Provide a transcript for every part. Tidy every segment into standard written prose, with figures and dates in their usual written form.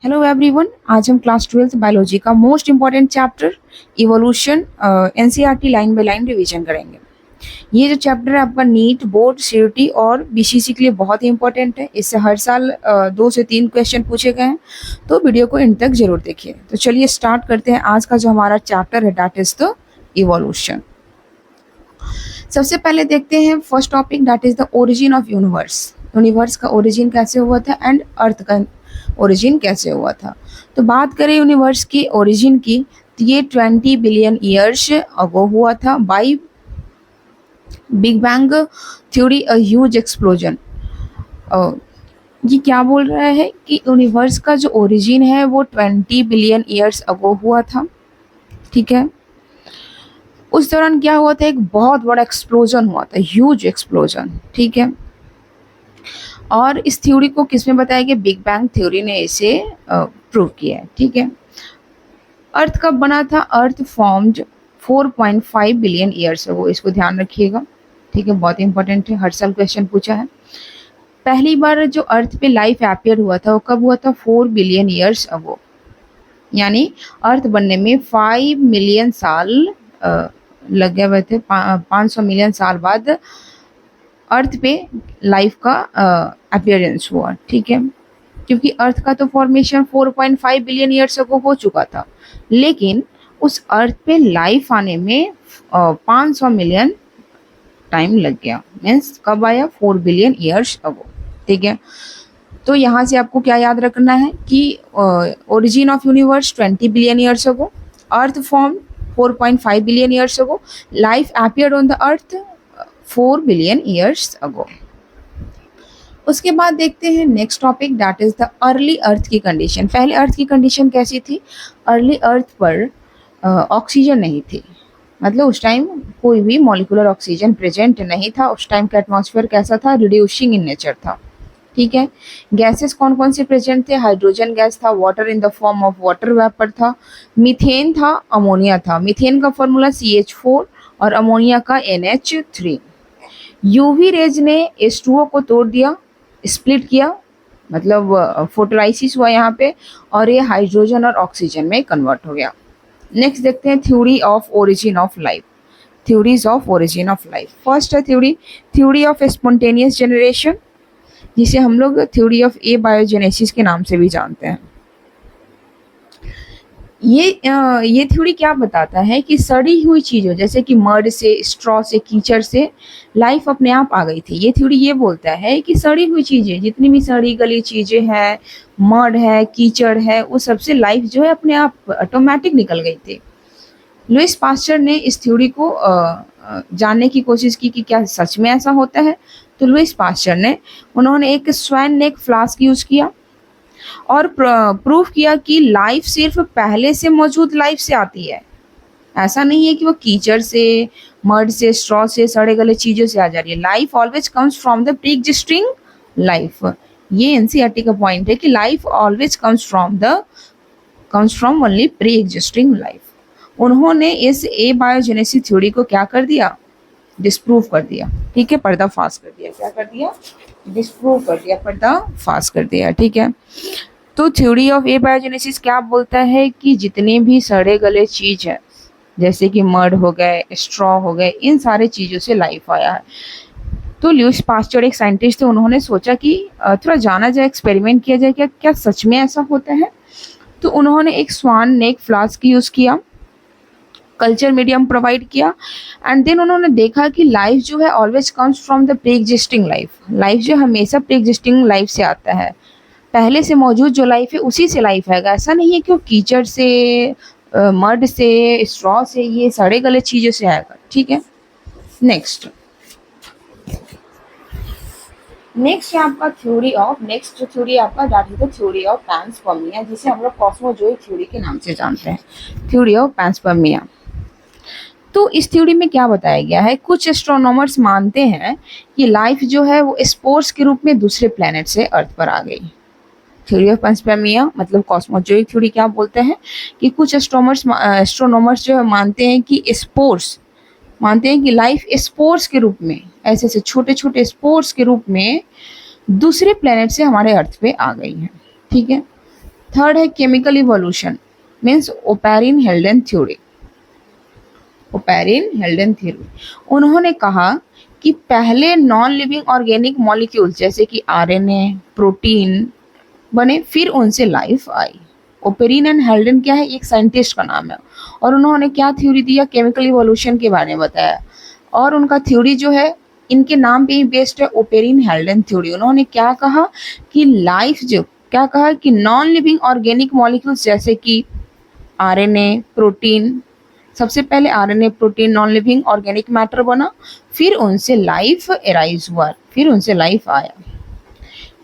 Hello everyone, आज हम class 12th biology का most important chapter evolution NCERT line by line revision करेंगे। ये जो चैप्टर है आपका नीट, बोर्ड, सीयूटी और बीसीसी के लिए बहुत ही इंपॉर्टेंट है। इससे हर साल 2 से 3 क्वेश्चन पूछे गए हैं, तो वीडियो को एंड तक जरूर देखिए। तो चलिए स्टार्ट करते हैं। आज का जो हमारा चैप्टर है दैट इज द इवोल्यूशन। सबसे पहले देखते हैं first topic that is the origin of universe. Universe का ओरिजिन कैसे हुआ था एंड अर्थ का ओरिजिन कैसे हुआ था। तो बात करें यूनिवर्स की ओरिजिन की, तो ये 20 बिलियन ईयर्स अगो हुआ था by big bang theory, a huge explosion. ये क्या बोल रहा है कि यूनिवर्स का जो ओरिजिन है वो 20 बिलियन ईयर्स अगो हुआ था। ठीक है, उस दौरान क्या हुआ था, एक बहुत बड़ा एक्सप्लोजन हुआ था, ह्यूज एक्सप्लोजन। ठीक है, और इस थ्योरी को किसमें बताया गया, बिग बैंग थ्योरी ने इसे प्रूव किया है। ठीक है, अर्थ कब बना था, अर्थ फॉर्म्ड 4.5 बिलियन ईयर्स अगो, इसको ध्यान रखिएगा। ठीक है, बहुत इंपॉर्टेंट है, हर साल क्वेश्चन पूछा है। पहली बार जो अर्थ पे लाइफ अपियर हुआ था वो कब हुआ था, 4 बिलियन ईयर्स अगो, यानी अर्थ बनने में 5 मिलियन साल लगे हुए थे। 500 मिलियन साल बाद अर्थ पे लाइफ का अपीयरेंस हुआ। ठीक है, क्योंकि अर्थ का तो फॉर्मेशन 4.5 बिलियन ईयर्स अगो हो चुका था, लेकिन उस अर्थ पे लाइफ आने में 500 मिलियन टाइम लग गया। मीन्स कब आया, 4 बिलियन ईयर्स अगो। ठीक है, तो यहाँ से आपको क्या याद रखना है कि origin of universe 20 billion years ago, earth form 4.5 billion years ago, life appeared on the earth 4 billion years ago. उसके बाद देखते हैं next topic that is the early अर्थ की कंडीशन। पहले अर्थ की कंडीशन कैसी थी, अर्ली अर्थ पर ऑक्सीजन नहीं थी, मतलब उस टाइम कोई भी मॉलिक्यूलर ऑक्सीजन प्रेजेंट नहीं था। उस टाइम का एटमॉस्फेयर कैसा था, रिड्यूसिंग इन नेचर था। ठीक है, गैसेस कौन कौन से प्रेजेंट थे, हाइड्रोजन गैस था, water in the form of water vapour था, मीथेन था, अमोनिया था। मीथेन का फॉर्मूला CH4 और अमोनिया का NH3। यूवी रेज ने H2O को तोड़ दिया, स्प्लिट किया, मतलब फोटोलाइसिस हुआ यहाँ पे, और ये हाइड्रोजन और ऑक्सीजन में कन्वर्ट हो गया। नेक्स्ट देखते हैं theory of origin of life. Theories of origin of life, first है थ्योरी ऑफ स्पॉन्टेनियस जनरेशन, जिसे हम लोग थ्योरी ऑफ एबायोजेनेसिस के नाम से भी जानते हैं। ये थ्योरी क्या बताता है कि सड़ी हुई चीज़ों जैसे कि मड से, स्ट्रॉ से, कीचड़ से लाइफ अपने आप आ गई थी। ये थ्योरी ये बोलता है कि सड़ी हुई चीज़ें, जितनी भी सड़ी गली चीज़ें हैं, मड है, कीचड़ है, वो सबसे लाइफ जो है अपने आप ऑटोमेटिक निकल गई थी। लुइस पास्चर ने इस थ्योरी को जानने की कोशिश की कि क्या सच में ऐसा होता है। तो लुइस पास्चर ने उन्होंने एक स्वैन नेक फ्लास्क यूज़ किया और प्रूफ किया कि लाइफ सिर्फ पहले से मौजूद लाइफ से आती है। ऐसा नहीं है कि वो कीचड़ से, मड से, स्ट्रॉ से, सड़े गले चीज़ों से आ जा रही है। Life always comes from the pre existing life. ये एनसीईआरटी का पॉइंट है कि life always comes from only pre existing life. उन्होंने इस एबायोजेनेसिस थ्योरी को क्या कर दिया, डिस्प्रूव कर दिया। ठीक है, पर्दाफाश कर दिया। क्या कर दिया, डिस्प्रूव कर दिया, पर्दाफाश कर दिया। ठीक है, तो थ्योरी ऑफ एबायोजेनेसिस क्या बोलता है कि जितने भी सड़े गले चीज है, जैसे कि मड हो गए, स्ट्रॉ हो गए, इन सारे चीज़ों से लाइफ आया है। तो लुइस पास्चर एक साइंटिस्ट थे, उन्होंने सोचा कि थोड़ा जाना जाए, एक्सपेरिमेंट किया जाए, क्या क्या सच में ऐसा होता है। तो उन्होंने एक स्वान नेक फ्लास्क यूज़ किया, कल्चर मीडियम प्रोवाइड किया, एंड देन उन्होंने देखा कि लाइफ जो है always comes from the pre existing life. Life जो हमेशा प्री एग्जिस्टिंग लाइफ से आता है, पहले से मौजूद जो लाइफ है उसी से लाइफ आएगा। ऐसा नहीं है कि वो कीचड़ से, मड से, स्ट्रॉ से, ये सड़े गले चीज़ों से आएगा। ठीक है, नेक्स्ट है आपका नेक्स्ट थ्योरी आपका that is the theory of panspermia, जिसे हम लोग कॉस्मोजोइक थ्योरी के नाम से जानते हैं। थ्योरी ऑफ पैंसपर्मिया, तो इस थ्योरी में क्या बताया गया है, कुछ एस्ट्रोनॉमर्स मानते हैं कि लाइफ जो है वो स्पोर्स के रूप में दूसरे प्लेनेट से अर्थ पर आ गई। थ्योरी ऑफ पैंसपर्मिया मतलब कॉस्मोजोइक थ्योरी क्या बोलते हैं कि कुछ एस्ट्रोनॉमर्स जो है मानते हैं कि लाइफ स्पोर्स के रूप में, ऐसे ऐसे छोटे छोटे स्पोर्स के रूप में दूसरे प्लेनेट से हमारे अर्थ पे आ गई है। ठीक है, थर्ड है chemical evolution, means Oparin हेल्डेन theory. Oparin हेल्डेन theory, उन्होंने कहा कि पहले नॉन लिविंग ऑर्गेनिक मॉलिक्यूल्स जैसे कि आरएनए, प्रोटीन बने, फिर उनसे लाइफ आई। ओपेरिन एंड हेल्डेन क्या है, एक साइंटिस्ट का नाम है, और उन्होंने क्या थ्योरी दिया, केमिकल इवोल्यूशन के बारे में बताया। और उनका थ्योरी जो है इनके नाम पे ही बेस्ड है, ओपेरिन हेल्डेन थ्योरी। उन्होंने क्या कहा कि लाइफ जो क्या कहा कि नॉन लिविंग ऑर्गेनिक मॉलिक्यूल्स जैसे कि आरएनए, प्रोटीन, सबसे पहले RNA, protein non living organic matter बना, फिर उनसे लाइफ एराइज हुआ, फिर उनसे लाइफ आया।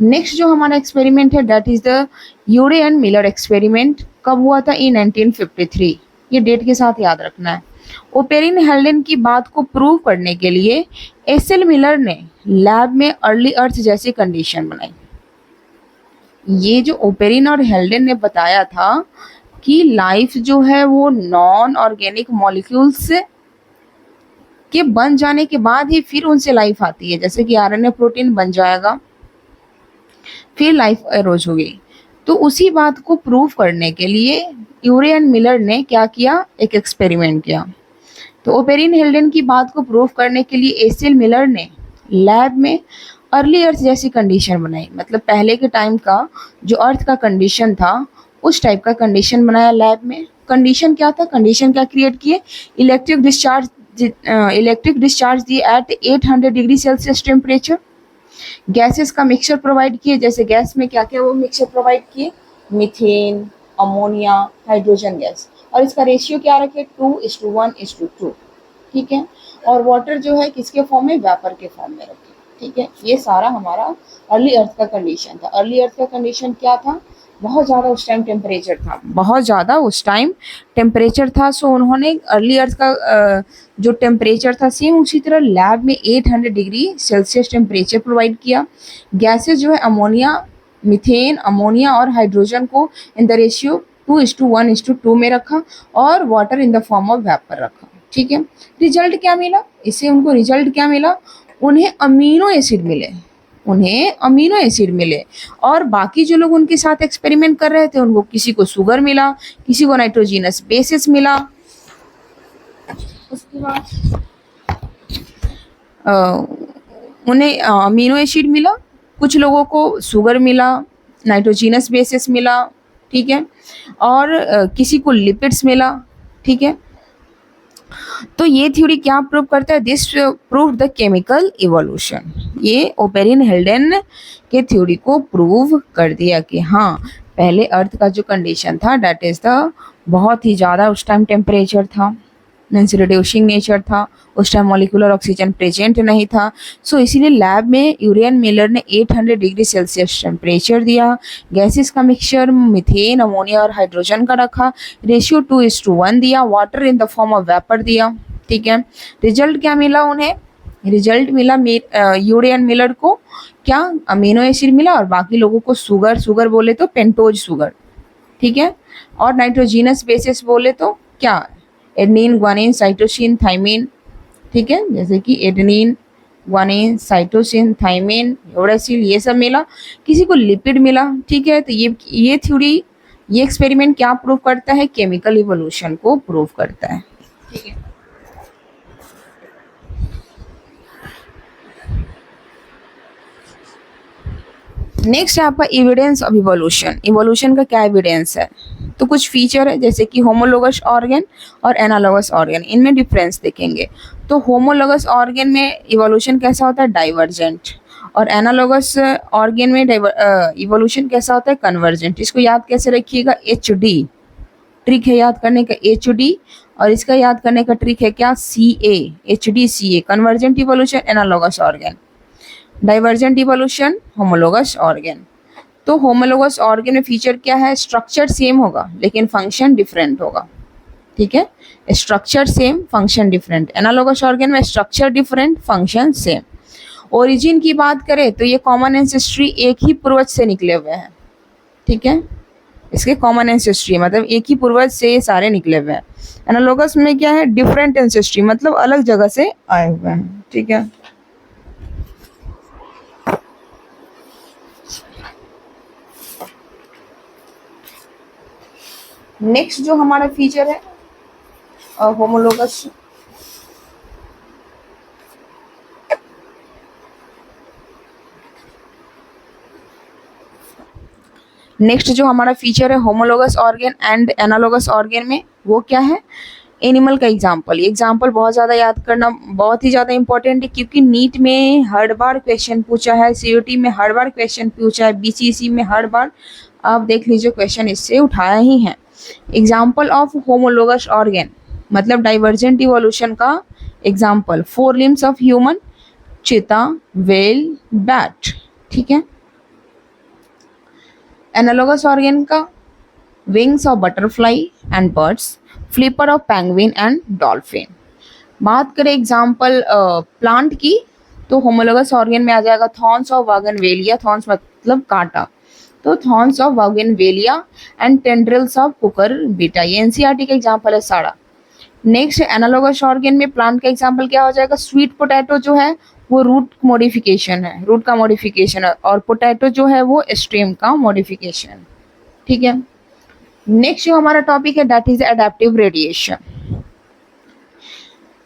नेक्स्ट जो हमारा एक्सपेरिमेंट है that is the Urey and Miller experiment. कब हुआ था, इन 1953। ये डेट के साथ याद रखना है। ओपेरिन हेल्डेन की बात को प्रूव करने के लिए एस.एल. मिलर ने लैब में अर्ली अर्थ जैसी कंडीशन बनाई। ये जो ओपेरिन और हेल्डेन ने बताया था कि लाइफ जो है वो नॉन ऑर्गेनिक मॉलिक्यूल्स के बन जाने के बाद ही फिर उनसे लाइफ आती है, जैसे कि आरएनए प्रोटीन बन जाएगा फिर लाइफ एरोज होगी। तो उसी बात को प्रूव करने के लिए यूरे एंड मिलर ने क्या किया, एक एक्सपेरिमेंट किया। तो ओपेरिन हेल्डेन की बात को प्रूव करने के लिए एस.एल. मिलर ने लैब में अर्ली अर्थ जैसी कंडीशन बनाई, मतलब पहले के टाइम का जो अर्थ का कंडीशन था उस टाइप का कंडीशन बनाया लैब में। कंडीशन क्या था, कंडीशन क्या क्रिएट किए, इलेक्ट्रिक डिस्चार्ज दिए at 800 degree Celsius temperature. Gases का मिक्सचर प्रोवाइड किए, जैसे गैस में क्या क्या वो मिक्सचर प्रोवाइड किए, मीथेन, अमोनिया, हाइड्रोजन गैस, और इसका रेशियो क्या रखे, 2:1:2, ठीक है। और वाटर जो है किसके फॉर्म में, वेपर के फॉर्म में रखे, ठीक है। ये सारा हमारा अर्ली अर्थ का कंडीशन था। अर्ली अर्थ का कंडीशन क्या था, बहुत ज़्यादा उस टाइम टेम्परेचर था, बहुत ज़्यादा उस टाइम टेम्परेचर था। सो उन्होंने अर्ली अर्थ का जो टेम्परेचर था सेम उसी तरह लैब में 800 डिग्री सेल्सियस टेम्परेचर प्रोवाइड किया। गैसेस जो है अमोनिया, मीथेन, अमोनिया और हाइड्रोजन को इन द रेशियो 2:1:2 में रखा, और water in the form of vapour रखा, ठीक है। रिजल्ट क्या मिला, इससे उनको रिजल्ट क्या मिला, उन्हें अमीनो एसिड मिले, उन्हें अमीनो एसिड मिले। और बाकी जो लोग उनके साथ एक्सपेरिमेंट कर रहे थे उनको किसी को शुगर मिला, किसी को नाइट्रोजीनस बेसिस मिला। उसके बाद उन्हें अमीनो एसिड मिला, कुछ लोगों को शुगर मिला, नाइट्रोजीनस बेसिस मिला, ठीक है, और किसी को लिपिड्स मिला, ठीक है। तो ये थ्योरी क्या प्रूव करता है, this prove the chemical evolution. ये ओपेरिन हेल्डेन के थ्योरी को प्रूव कर दिया कि हाँ पहले अर्थ का जो कंडीशन था दैट इज द बहुत ही ज़्यादा उस टाइम टेम्परेचर था, मीन्स रिड्यूसिंग नेचर था, उस टाइम मॉलिक्यूलर ऑक्सीजन प्रेजेंट नहीं था। सो इसीलिए लैब में यूरे एंड मिलर ने 800 डिग्री सेल्सियस टेम्परेचर दिया, गैसेस का मिक्सचर मीथेन, अमोनिया और हाइड्रोजन का रखा, रेशियो 2:1 दिया, water in the form of vapour दिया, ठीक है। रिजल्ट क्या मिला उन्हें, रिजल्ट मिला यूरे एंड मिलर को क्या, अमीनो एसिड मिला, और बाकी लोगों को शुगर बोले तो पेंटोज शुगर, ठीक है। और नाइट्रोजीनस बेसिस बोले तो क्या, एडेनिन, ग्वानिन, साइटोसिन, थाइमिन, ठीक है, जैसे कि adenine, guanine, cytosine, thymine, uracil, ये सब मिला। किसी को लिपिड मिला, ठीक है। तो ये थ्योरी, ये एक्सपेरिमेंट क्या प्रूव करता है, केमिकल इवोल्यूशन को प्रूव करता है, ठीक है। नेक्स्ट है आपका एविडेंस ऑफ इवोल्यूशन। इवोल्यूशन का क्या एविडेंस है, तो कुछ फीचर है जैसे कि होमोलोगस ऑर्गन और एनालोगस ऑर्गन, इनमें डिफरेंस देखेंगे। तो होमोलोगस ऑर्गन में इवोल्यूशन कैसा होता है, डाइवर्जेंट, और एनालोगस ऑर्गन में इवोल्यूशन कैसा होता है, कन्वर्जेंट। इसको याद कैसे रखिएगा, HD, ट्रिक है याद करने का HD, और इसका याद करने का ट्रिक है क्या, CA, HDCA, convergent evolution analogous organ, divergent evolution homologous organ. तो होमोलोगस ऑर्गन में फीचर क्या है, स्ट्रक्चर सेम होगा लेकिन फंक्शन डिफरेंट होगा, ठीक है। Structure same, function different. Analogous organ में structure different, function same. Origin की बात करें तो ये कॉमन एंसेस्ट्री एक ही पूर्वज से निकले हुए हैं, ठीक है। इसके कॉमन एंसेस्ट्री मतलब एक ही पूर्वज से ये सारे निकले हुए हैं। एनालोगस में क्या है, डिफरेंट एंसेस्ट्री मतलब अलग जगह से आए हुए हैं, ठीक है। नेक्स्ट जो हमारा फीचर है होमोलोगस, नेक्स्ट जो हमारा फीचर है homologous organ and analogous organ में, वो क्या है? एनिमल का एग्जाम्पल। एग्जाम्पल बहुत ज़्यादा याद करना बहुत ही ज़्यादा इंपॉर्टेंट है, क्योंकि नीट में हर बार क्वेश्चन पूछा है, सीयूटी में हर बार क्वेश्चन पूछा है, बीसीसी में हर बार आप देख लीजिए क्वेश्चन इससे उठाया ही है। एग्जाम्पल ऑफ होमोलोगस ऑर्गेन मतलब डाइवर्जेंट इवोल्यूशन का एग्जाम्पल, 4 लिम्स ऑफ ह्यूमन, चीता, वेल, बैट। ठीक है। एनालोगस ऑर्गेन का wings of butterfly and birds, flipper of penguin and dolphin. बात करें एग्जाम्पल प्लांट की, तो होमोलोगस ऑर्गेन में आ जाएगा थॉर्न्स ऑफ वागनवेलिया, थॉर्न्स मतलब कांटा, तो thorns of bougainvillea and tendrils of cucurbita. ये एनसीईआरटी का एग्जाम्पल है सारा। नेक्स्ट एनालोगस ऑर्गेन में प्लांट का एग्जाम्पल क्या हो जाएगा? स्वीट पोटैटो जो है वो रूट मॉडिफिकेशन है, रूट का मॉडिफिकेशन है, और पोटैटो जो है वो स्टेम का मॉडिफिकेशन। ठीक है। नेक्स्ट जो हमारा टॉपिक है दैट इज एडेप्टिव रेडिएशन।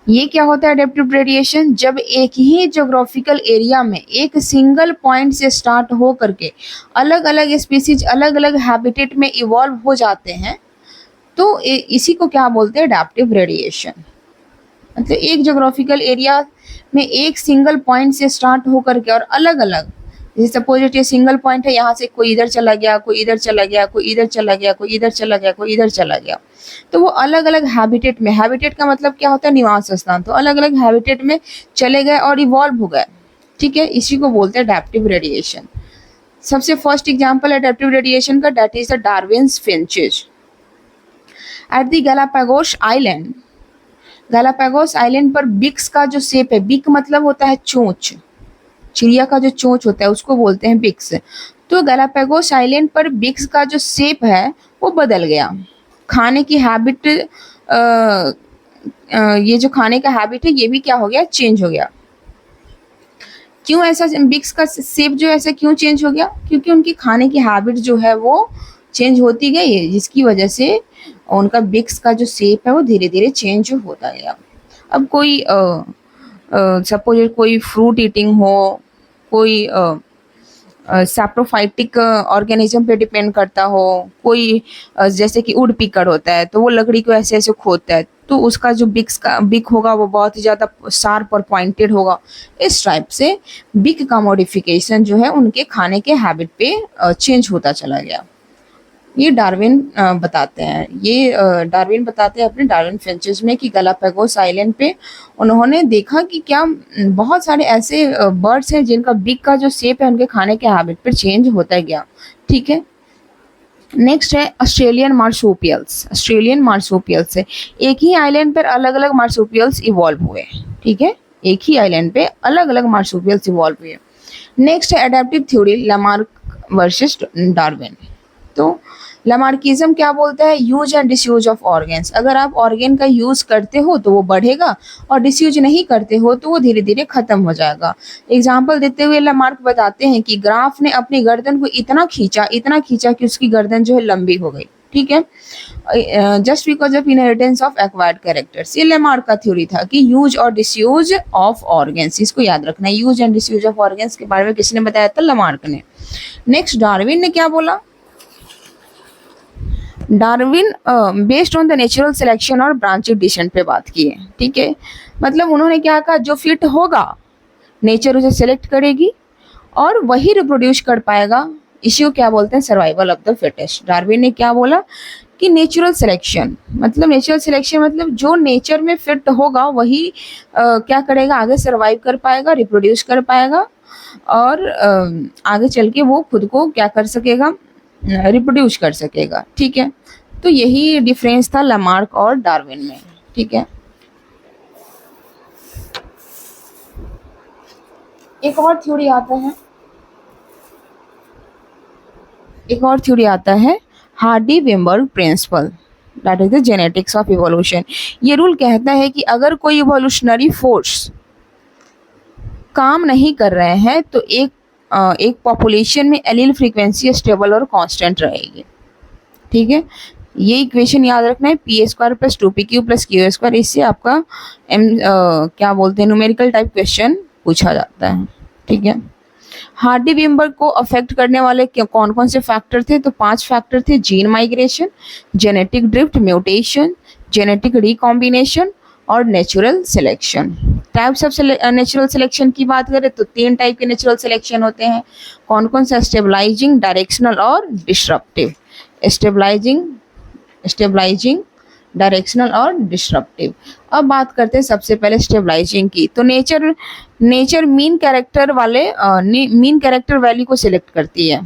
ये क्या होता है एडेप्टिव रेडिएशन? जब एक ही ज्योग्राफिकल एरिया में एक सिंगल पॉइंट से स्टार्ट हो करके अलग अलग स्पीसीज अलग अलग हैबिटेट में इवॉल्व हो जाते हैं, तो इसी को क्या बोलते हैं? Adaptive radiation. मतलब एक ज्योग्राफिकल एरिया में एक सिंगल पॉइंट से स्टार्ट हो करके और अलग अलग, जैसे सपोज ये सिंगल पॉइंट है, यहाँ से कोई इधर चला गया, कोई इधर चला गया, कोई इधर चला गया, कोई इधर चला गया, कोई इधर चला गया, तो वो अलग अलग हैबिटेट में, हैबिटेट का मतलब क्या होता है? निवास स्थान, तो अलग अलग हैबिटेट में चले गए और इवॉल्व हो गए। ठीक है, इसी को बोलते हैं एडेप्टिव रेडिएशन। सबसे फर्स्ट एग्जाम्पल एडेप्टिव रेडिएशन का that is the Darwin's finches at the Galapagos island. Galapagos island पर बिक्स का जो शेप है, बिक मतलब होता है चोंच, चिड़िया का जो चोंच होता है उसको बोलते हैं बिक्स। तो गैलापागोस आइलैंड पर बिक्स का जो शेप है वो बदल गया। खाने की हैबिट, ये जो खाने का हैबिट है ये भी क्या हो गया? चेंज हो गया। क्यों ऐसा बिक्स का शेप जो ऐसा क्यों चेंज हो गया? क्योंकि उनकी खाने की हैबिट जो है वो चेंज होती गई है, जिसकी वजह से उनका बिक्स का जो शेप है वो धीरे धीरे चेंज होता गया। अब कोई सपोज कोई फ्रूट ईटिंग हो, कोई सैप्रोफाइटिक ऑर्गेनिज्म पे डिपेंड करता हो, कोई जैसे कि वुड पिकर होता है तो वो लकड़ी को ऐसे ऐसे खोदता है, तो उसका जो बिक होगा वो बहुत ही ज़्यादा शार्प और पॉइंटेड होगा। इस टाइप से बिक का मॉडिफिकेशन जो है उनके खाने के हैबिट पे चेंज होता चला गया। ये डार्विन बताते हैं, ये डार्विन बताते हैं अपने डार्विन फिंचेस में कि गैलापागोस आइलैंड पे उन्होंने देखा कि क्या बहुत सारे ऐसे बर्ड्स हैं जिनका बिक का जो शेप है उनके खाने के हैबिट पर चेंज होता गया। ठीक है। नेक्स्ट है ऑस्ट्रेलियन मार्सुपियल्स। ऑस्ट्रेलियन मार्सुपियल्स है, एक ही आइलैंड पर अलग अलग मार्सुपियल्स इवॉल्व हुए। ठीक है, एक ही आइलैंड पे अलग अलग मार्सुपियल्स इवॉल्व हुए। नेक्स्ट है adaptive theory Lamarck versus Darwin. तो लामार्किज्म क्या बोलता है? Use and disuse of organs. अगर आप ऑर्गेन का यूज करते हो तो वो बढ़ेगा और डिसयूज नहीं करते हो तो वो धीरे धीरे खत्म हो जाएगा। एग्जाम्पल देते हुए लामार्क बताते हैं कि ग्राफ ने अपनी गर्दन को इतना खींचा कि उसकी गर्दन जो है लंबी हो गई। ठीक है, just because of inheritance of acquired characters. ये लामार्क का थ्योरी था कि यूज और डिसयूज ऑफ ऑर्गेन्स, इसको याद रखना है। Use and disuse of organs के बारे में किसने बताया था? लामार्क ने। नेक्स्ट डार्विन ने क्या बोला? Darwin based on the natural selection और ब्रांचेड डिसेंट पे बात की है। ठीक है, मतलब उन्होंने क्या कहा? जो फिट होगा नेचर उसे सिलेक्ट करेगी और वही रिप्रोड्यूस कर पाएगा। इसी को क्या बोलते हैं? Survival of the fittest. Darwin ने क्या बोला कि नेचुरल सिलेक्शन मतलब जो नेचर में फिट होगा वही क्या करेगा? आगे सर्वाइव कर पाएगा, रिप्रोड्यूस कर पाएगा और आगे चल के वो खुद को क्या कर सकेगा? रिप्रोड्यूस कर सकेगा। ठीक है, तो यही डिफरेंस था लामार्क और डार्विन में। ठीक है, एक और थ्योरी आता है Hardy Weinberg principle, that is the genetics of evolution. ये रूल कहता है कि अगर कोई इवोल्यूशनरी फोर्स काम नहीं कर रहे हैं तो एक पॉपुलेशन में एलील फ्रीक्वेंसी स्टेबल और कांस्टेंट रहेगी। ठीक है, ये इक्वेशन याद रखना है, P A square plus 2pq plus Q square. इससे आपका क्या बोलते हैं न्यूमेरिकल टाइप क्वेश्चन पूछा जाता है, ठीक है। हार्डी विम्बर्ग को अफेक्ट करने वाले कौन कौन से फैक्टर थे? तो 5 फैक्टर थे, gene migration, genetic drift, mutation, genetic recombination और natural selection. Types of natural selection की बात करें तो 3 टाइप के नेचुरल सिलेक्शन होते हैं। कौन कौन सा? स्टेबलाइजिंग, डायरेक्शनल और डिस्ट्रप्टिव। स्टेबलाइजिंग, डायरेक्शनल और डिस्ट्रप्टिव। अब बात करते हैं सबसे पहले स्टेबलाइजिंग की। तो नेचर मीन कैरेक्टर वैल्यू को सिलेक्ट करती है।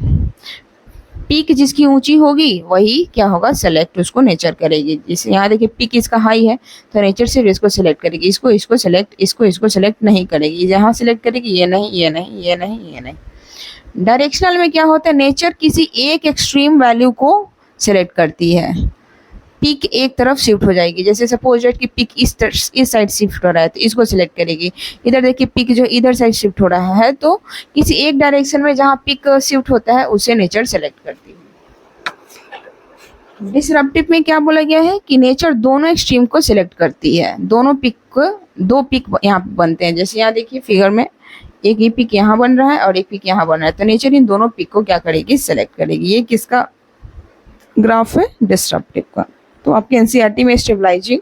पीक जिसकी ऊंची होगी वही क्या होगा? सेलेक्ट उसको नेचर करेगी। जैसे यहाँ देखिए पीक इसका हाई है तो नेचर सिर्फ इसको सिलेक्ट करेगी, इसको सिलेक्ट नहीं करेगी। यहाँ सिलेक्ट करेगी ये नहीं, ये नहीं, ये नहीं, ये नहीं। डायरेक्शनल में क्या होता है? नेचर किसी एक एक्सट्रीम वैल्यू को सिलेक्ट करती है, पीक एक तरफ शिफ्ट हो जाएगी। जैसे सपोज डेट कि पीक इस साइड शिफ्ट हो रहा है तो इसको सिलेक्ट करेगी। इधर देखिए पीक जो इधर साइड शिफ्ट हो रहा है तो किसी एक डायरेक्शन में जहाँ पीक शिफ्ट होता है उसे नेचर सेलेक्ट करती है। डिसरप्टिव में क्या बोला गया है कि नेचर दोनों एक्सट्रीम को सिलेक्ट करती है। दो पीक यहाँ बनते हैं। जैसे यहाँ देखिए फिगर में एक ये पीक यहाँ बन रहा है और एक पीक यहाँ बन रहा है, तो नेचर इन दोनों पीक को क्या करेगी? सेलेक्ट करेगी। ये किसका ग्राफ है? डिसरप्टिव का। तो आपके एनसीईआरटी में स्टेबलाइजिंग,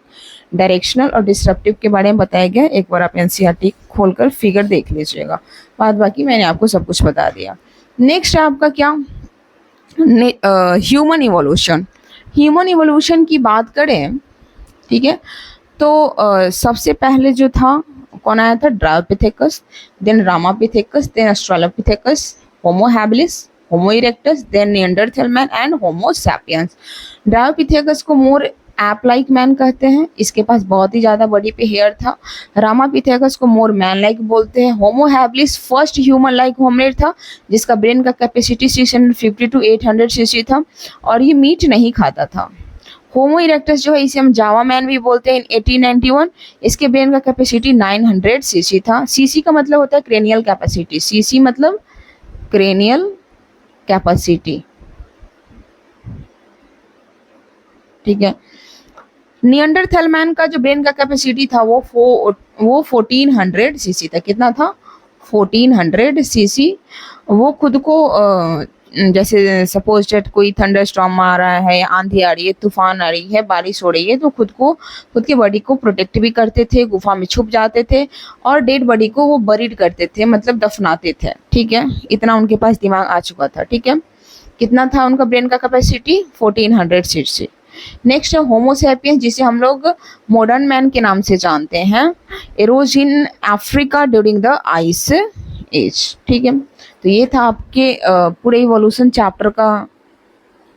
डायरेक्शनल और डिसरप्टिव के बारे में बताया गया। एक बार आप एनसीईआरटी खोलकर फिगर देख लीजिएगा। बाद बाकी मैंने आपको सब कुछ बता दिया। नेक्स्ट है आपका क्या? Human evolution. ह्यूमन इवोल्यूशन की बात करें, ठीक है, तो सबसे पहले जो था कौन आया था? Dryopithecus, then Ramapithecus, then Australopithecus, Homo habilis, Homo erectus, then Neanderthal man and Homo sapiens. Dryopithecus को मोर एप लाइक मैन कहते हैं, इसके पास बहुत ही ज़्यादा बॉडी पे हेयर था। रामापिथेकस को मोर मैन लाइक बोलते हैं। Homo habilis first human like hominid था जिसका ब्रेन का कैपेसिटी 650 to 800 सीसी था और ये मीट नहीं खाता था। होमो इरेक्टस जो है इसे हम जावा मैन भी बोलते हैं। 1891 इसके ब्रेन का कैपेसिटी 900 सीसी था। सीसी का मतलब होता है क्रेनियल कैपेसिटी, सीसी मतलब क्रेनियल कैपेसिटी, ठीक है। निएंडरथल मैन का जो ब्रेन का कैपेसिटी था वो 1400 सीसी था। कितना था? 1400 सीसी। वो खुद को जैसे सपोज डेट कोई थंडरस्टॉर्म आ रहा है, आंधी आ रही है, तूफान आ रही है, बारिश हो रही है, तो खुद की बॉडी को प्रोटेक्ट भी करते थे, गुफा में छुप जाते थे और डेड बॉडी को वो बरीड करते थे, मतलब दफनाते थे, ठीक है। इतना उनके पास दिमाग आ चुका था, ठीक है। कितना था उनका ब्रेन का कैपेसिटी? 1400 सीसी। नेक्स्ट है होमो सैपियंस जिसे हम लोग मॉडर्न मैन के नाम से जानते हैं। Arose in Africa during the ice age, ठीक है। तो ये था आपके पूरे इवोल्यूशन चैप्टर का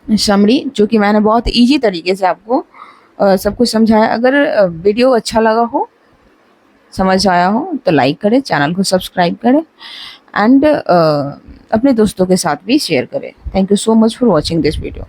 समरी, जो कि मैंने बहुत इजी तरीके से आपको सब कुछ समझाया। अगर वीडियो अच्छा लगा हो, समझ आया हो तो लाइक करें, चैनल को सब्सक्राइब करें एंड अपने दोस्तों के साथ भी शेयर करें। Thank you so much for watching this video.